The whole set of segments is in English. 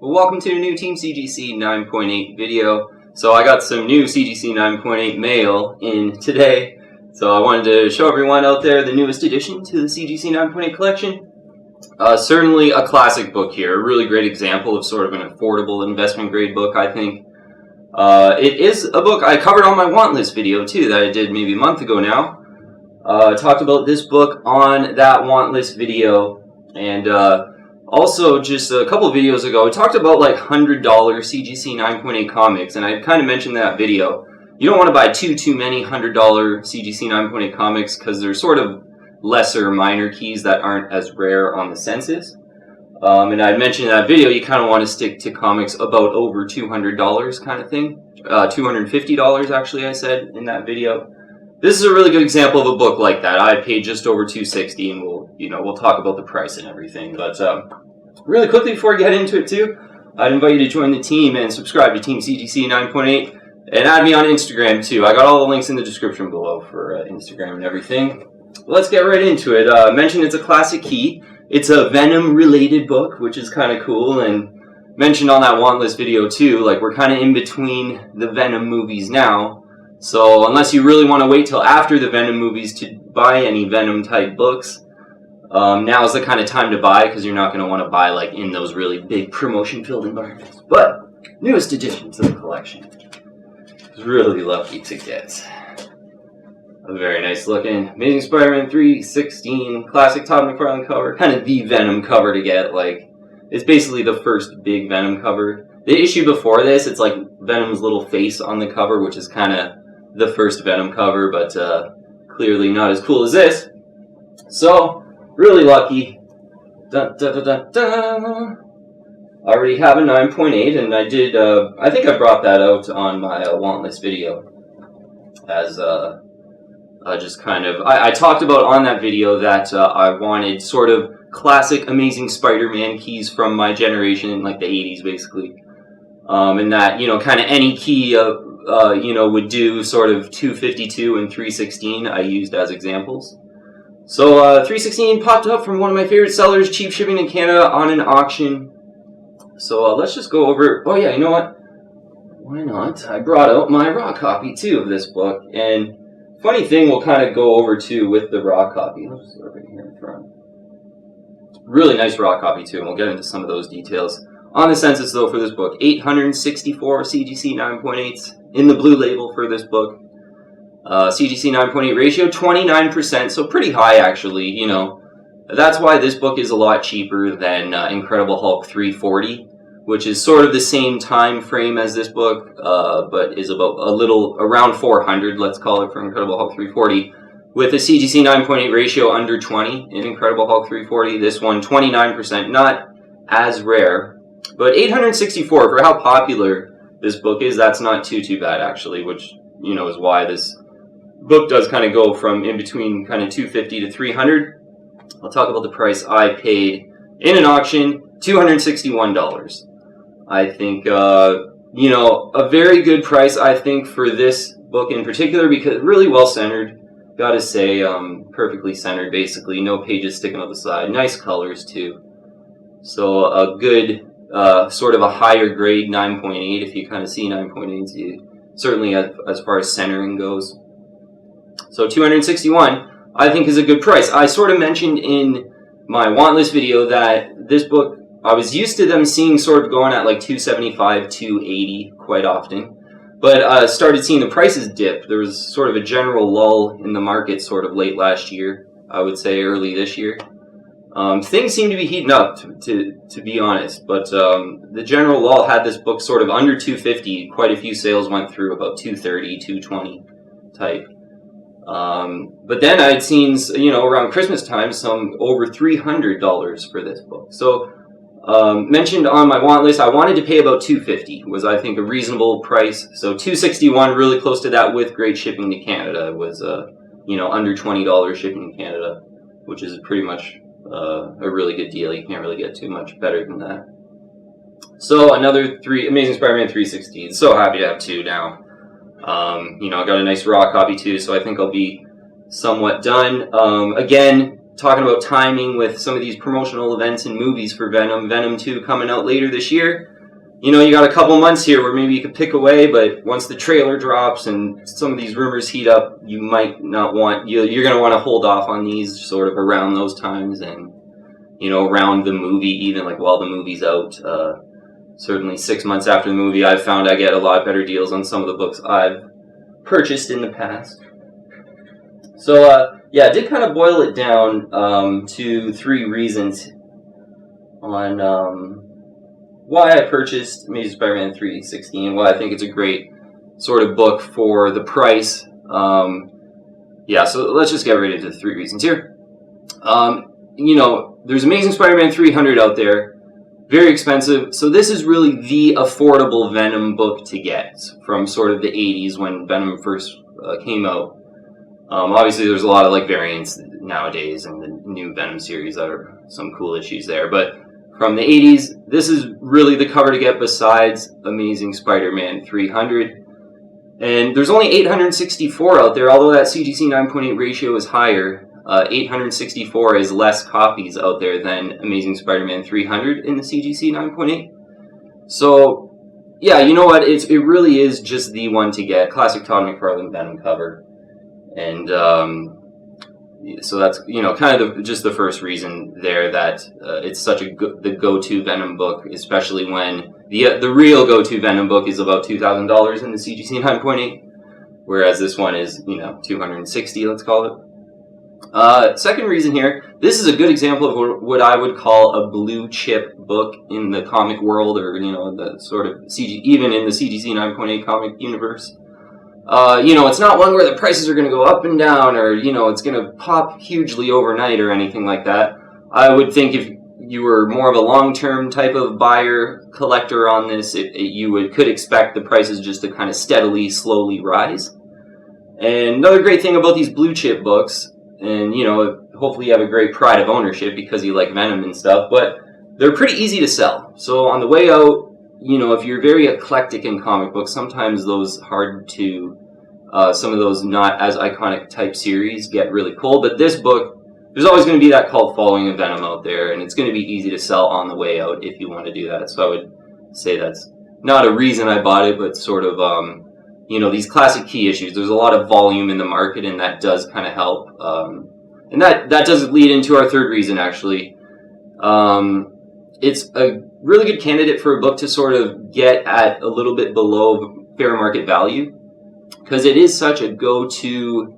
Well, welcome to a new Team CGC 9.8 video. So I got some new CGC 9.8 mail in today. So I wanted to show everyone out there the newest addition to the CGC 9.8 collection. Certainly a classic book here, a really great example of sort of an affordable investment grade book, I think. It is a book I covered on my want list video too, that I did maybe a month ago now. I talked about this book on that want list video, and also just a couple of videos ago, I talked about like $100 CGC 9.8 comics, and I kind of mentioned in that video, you don't want to buy too many $100 CGC 9.8 comics because they're sort of lesser minor keys that aren't as rare on the census. And I mentioned in that video, you kind of want to stick to comics about over $200 kind of thing. $250 actually, I said in that video. This is a really good example of a book like that. I paid just over $260, and we'll talk about the price and everything. But really quickly before I get into it too, I'd invite you to join the team and subscribe to Team CGC 9.8 and add me on Instagram too. I got all the links in the description below for Instagram and everything. Let's get right into it. I mentioned it's a classic key. It's a Venom related book, which is kind of cool, and mentioned on that want list video too, like we're kind of in between the Venom movies now. So unless you really want to wait till after the Venom movies to buy any Venom type books, now is the kind of time to buy, because you're not going to want to buy like in those really big promotion filled environments. But newest addition to the collection. I was really lucky to get a very nice looking Amazing Spider-Man 316 classic Todd McFarlane cover. Kind of the Venom cover to get. Like, it's basically the first big Venom cover. The issue before this, it's like Venom's little face on the cover, which is kind of the first Venom cover, but clearly not as cool as this. So, really lucky. Dun, dun, dun, dun, dun. I already have a 9.8, and I did, I think I brought that out on my want list video. As just kind of, I talked about on that video that I wanted sort of classic Amazing Spider-Man keys from my generation in like the 80s basically. And that, kind of any key would do sort of 252 and 316 I used as examples. So 316 popped up from one of my favorite sellers, cheap shipping in Canada, on an auction. So let's just go over, oh yeah, you know what? Why not? I brought out my raw copy too of this book, and funny thing we'll kind of go over too with the raw copy. Let's just over here in front. Really nice raw copy too, and we'll get into some of those details. On the census though for this book, 864 CGC 9.8s in the blue label for this book. CGC 9.8 ratio, 29%, so pretty high actually, That's why this book is a lot cheaper than Incredible Hulk 340, which is sort of the same time frame as this book, but is about around 400, let's call it, for Incredible Hulk 340. With a CGC 9.8 ratio under 20 in Incredible Hulk 340, this one 29%, not as rare. But 864, for how popular this book is, that's not too bad actually, which, is why this book does kind of go from in between kind of 250 to 300. I'll talk about the price I paid in an auction, $261. I think, a very good price, I think, for this book in particular, because really well centered, gotta say, perfectly centered basically, no pages sticking out the side, nice colors too. So a good, sort of a higher grade 9.8, if you kind of see 9.8s, certainly as far as centering goes. So 261, I think, is a good price. I sort of mentioned in my want list video that this book, I was used to them seeing sort of going at like 275, 280 quite often, but started seeing the prices dip. There was sort of a general lull in the market sort of late last year, I would say early this year. Things seem to be heating up, to be honest, but the general lull had this book sort of under 250. Quite a few sales went through about 230, 220 type. But then I'd seen, around Christmas time, some over $300 for this book. So, mentioned on my want list, I wanted to pay about $250, was I think a reasonable price. So $261, really close to that with great shipping to Canada, was, under $20 shipping to Canada, which is pretty much a really good deal. You can't really get too much better than that. So another Amazing Spider-Man 316. So happy to have two now. I got a nice raw copy too, so I think I'll be somewhat done. Again, talking about timing with some of these promotional events and movies for Venom. Venom 2 coming out later this year. You know, you got a couple months here where maybe you could pick away, but once the trailer drops and some of these rumors heat up, you might not want, you're going to want to hold off on these sort of around those times and, you know, around the movie, even like while the movie's out. Certainly 6 months after the movie, I've found I get a lot better deals on some of the books I've purchased in the past. So, yeah, I did kind of boil it down to 3 reasons on why I purchased Amazing Spider-Man 316, why I think it's a great sort of book for the price. Yeah, so let's just get right into the 3 reasons here. You know, there's Amazing Spider-Man 300 out there, very expensive. So this is really the affordable Venom book to get from sort of the 80s when Venom first came out. Obviously, there's a lot of like variants nowadays in the new Venom series that are some cool issues there. But from the 80s, this is really the cover to get besides Amazing Spider-Man 300. And there's only 864 out there, although that CGC 9.8 ratio is higher. 864 is less copies out there than Amazing Spider-Man 300 in the CGC 9.8. So, yeah, you know what? It really is just the one to get. Classic Todd McFarlane Venom cover. And so that's, you know, kind of just the first reason there that it's such the go-to Venom book, especially when the real go-to Venom book is about $2,000 in the CGC 9.8, whereas this one is, you know, $260, let's call it. Second reason here, this is a good example of what I would call a blue chip book in the comic world, or, you know, the sort of even in the CGC 9.8 comic universe. You know, it's not one where the prices are going to go up and down, or, you know, it's going to pop hugely overnight or anything like that. I would think if you were more of a long-term type of buyer, collector on this, you could expect the prices just to kind of steadily, slowly rise. And another great thing about these blue chip books, and, you know, hopefully you have a great pride of ownership because you like Venom and stuff, but they're pretty easy to sell. So on the way out, you know, if you're very eclectic in comic books, sometimes those some of those not as iconic type series get really cool. But this book, there's always going to be that cult following of Venom out there, and it's going to be easy to sell on the way out if you want to do that. So I would say that's not a reason I bought it, but sort of, you know, these classic key issues. There's a lot of volume in the market, and that does kind of help. And that does lead into our third reason, actually. It's a really good candidate for a book to sort of get at a little bit below fair market value, because it is such a go-to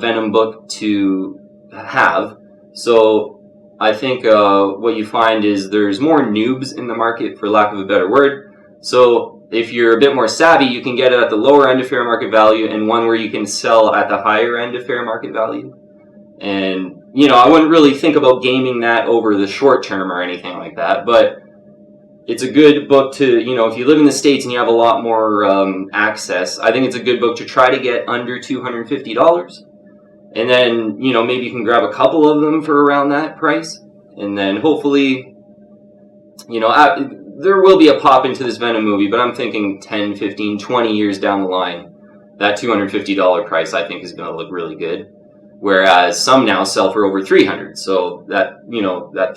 Venom book to have. So I think what you find is there's more noobs in the market, for lack of a better word. So if you're a bit more savvy, you can get it at the lower end of fair market value, and one where you can sell at the higher end of fair market value. And, you know, I wouldn't really think about gaming that over the short term or anything like that, but it's a good book to, you know, if you live in the States and you have a lot more access, I think it's a good book to try to get under $250. And then, you know, maybe you can grab a couple of them for around that price. And then hopefully, you know, there will be a pop into this Venom movie, but I'm thinking 10, 15, 20 years down the line, that $250 price I think is going to look really good. Whereas some now sell for over $300. So that, you know, that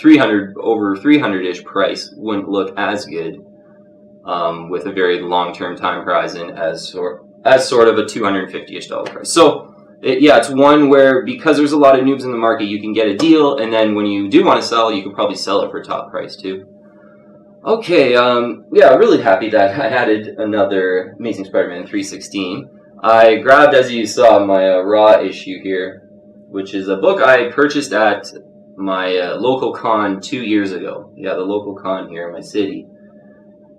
over 300-ish price wouldn't look as good with a very long-term time horizon as sort of a $250-ish price. So yeah, it's one where, because there's a lot of noobs in the market, you can get a deal, and then when you do want to sell, you can probably sell it for top price too. Okay, yeah, really happy that I added another Amazing Spider-Man 316. I grabbed, as you saw, my Raw issue here, which is a book I purchased at my local con 2 years ago. Yeah, the local con here in my city.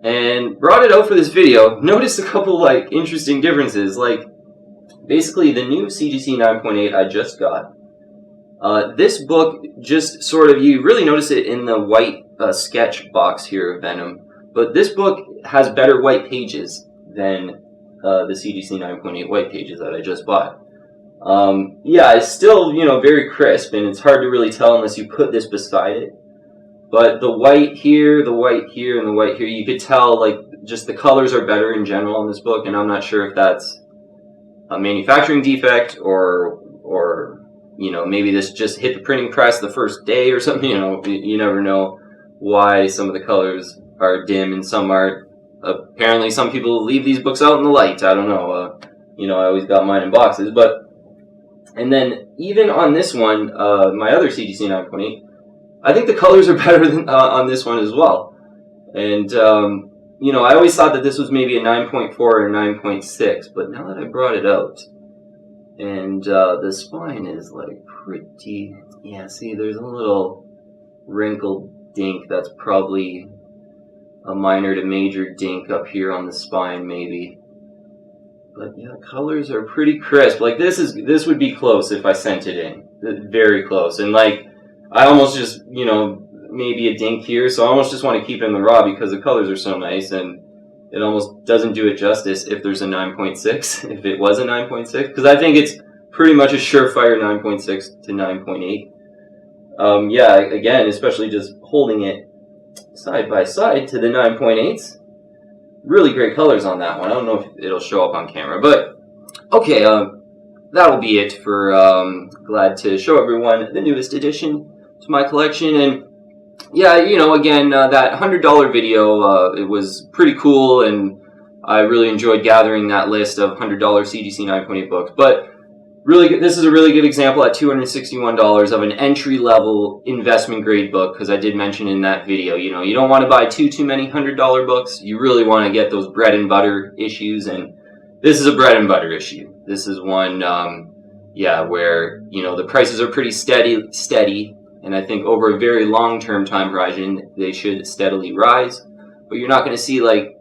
And brought it out for this video. Noticed a couple, like, interesting differences. Like, basically, the new CGC 9.8 I just got. This book just sort of, you really notice it in the white sketch box here of Venom. But this book has better white pages than the CGC 9.8 white pages that I just bought. Yeah, it's still, you know, very crisp, and it's hard to really tell unless you put this beside it. But the white here, the white here, and the white here, you could tell, like, just the colors are better in general in this book, and I'm not sure if that's a manufacturing defect or maybe this just hit the printing press the first day or something. You never know why some of the colors are dim and some aren't. Apparently, some people leave these books out in the light. I don't know. I always got mine in boxes, and then even on this one, my other CGC 9.8, I think the colors are better than on this one as well. And I always thought that this was maybe a 9.4 or 9.6, but now that I brought it out, and the spine is like pretty, see, there's a little wrinkled dink that's probably a minor to major dink up here on the spine maybe. But yeah, colors are pretty crisp. Like this would be close if I sent it in. Very close. And like I almost just, maybe a dink here, so I almost just want to keep it in the raw because the colors are so nice, and it almost doesn't do it justice if there's a 9.6, if it was a 9.6, because I think it's pretty much a surefire 9.6 to 9.8. Again, especially just holding it side by side to the 9.8s. Really great colors on that one. I don't know if it'll show up on camera, but okay, that'll be it for glad to show everyone the newest addition to my collection. And yeah, again, that $100 video, it was pretty cool, and I really enjoyed gathering that list of $100 CGC 9.8 books. But really, this is a really good example at $261 of an entry-level investment grade book, because I did mention in that video, you don't want to buy too many $100 books. You really want to get those bread and butter issues, and this is a bread and butter issue. This is one, where, the prices are pretty steady, and I think over a very long-term time horizon, they should steadily rise. But you're not going to see, like,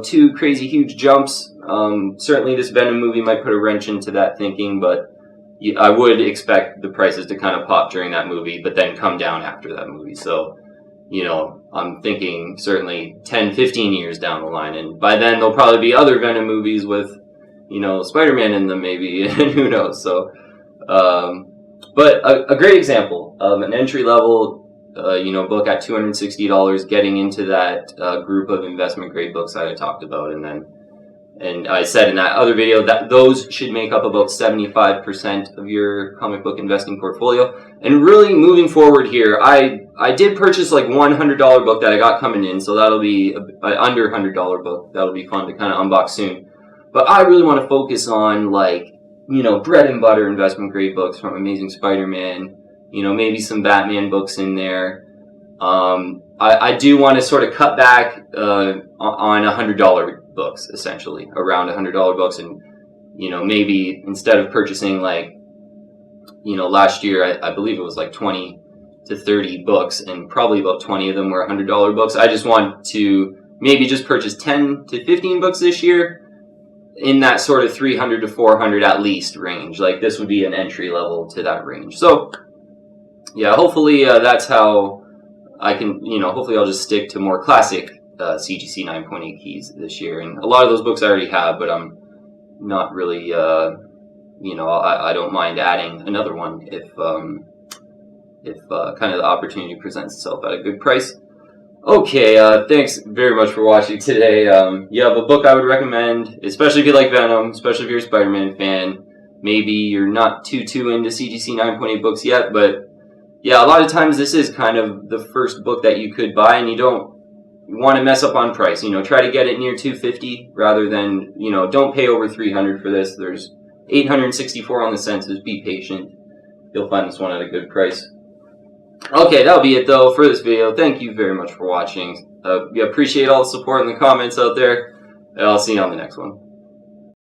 two crazy huge jumps. Certainly this Venom movie might put a wrench into that thinking, but I would expect the prices to kind of pop during that movie, but then come down after that movie. So, I'm thinking certainly 10, 15 years down the line, and by then there'll probably be other Venom movies with, Spider-Man in them maybe, and who knows. So, but a great example of an entry-level book at $260, getting into that group of investment grade books that I talked about, and I said in that other video that those should make up about 75% of your comic book investing portfolio. And really moving forward here, I did purchase like one $100 book that I got coming in, so that'll be an under $100 book. That'll be fun to kind of unbox soon. But I really want to focus on bread and butter investment grade books from Amazing Spider-Man. Maybe some Batman books in there. I do want to sort of cut back on $100 books, essentially, around $100 books, and maybe instead of purchasing last year I believe it was like 20 to 30 books, and probably about 20 of them were $100 books. I just want to maybe just purchase 10 to 15 books this year in that sort of 300 to 400 at least range. Like this would be an entry level to that range. So yeah, hopefully that's how I can, hopefully I'll just stick to more classic CGC 9.8 keys this year. And a lot of those books I already have, but I'm not really, I don't mind adding another one if kind of the opportunity presents itself at a good price. Okay, thanks very much for watching today. You have a book I would recommend, especially if you like Venom, especially if you're a Spider-Man fan. Maybe you're not too into CGC 9.8 books yet, but yeah, a lot of times this is kind of the first book that you could buy, and you don't want to mess up on price. Try to get it near $250 rather than, don't pay over $300 for this. There's $864 on the census. Be patient. You'll find this one at a good price. Okay, that'll be it though for this video. Thank you very much for watching. We appreciate all the support in the comments out there, and I'll see you on the next one.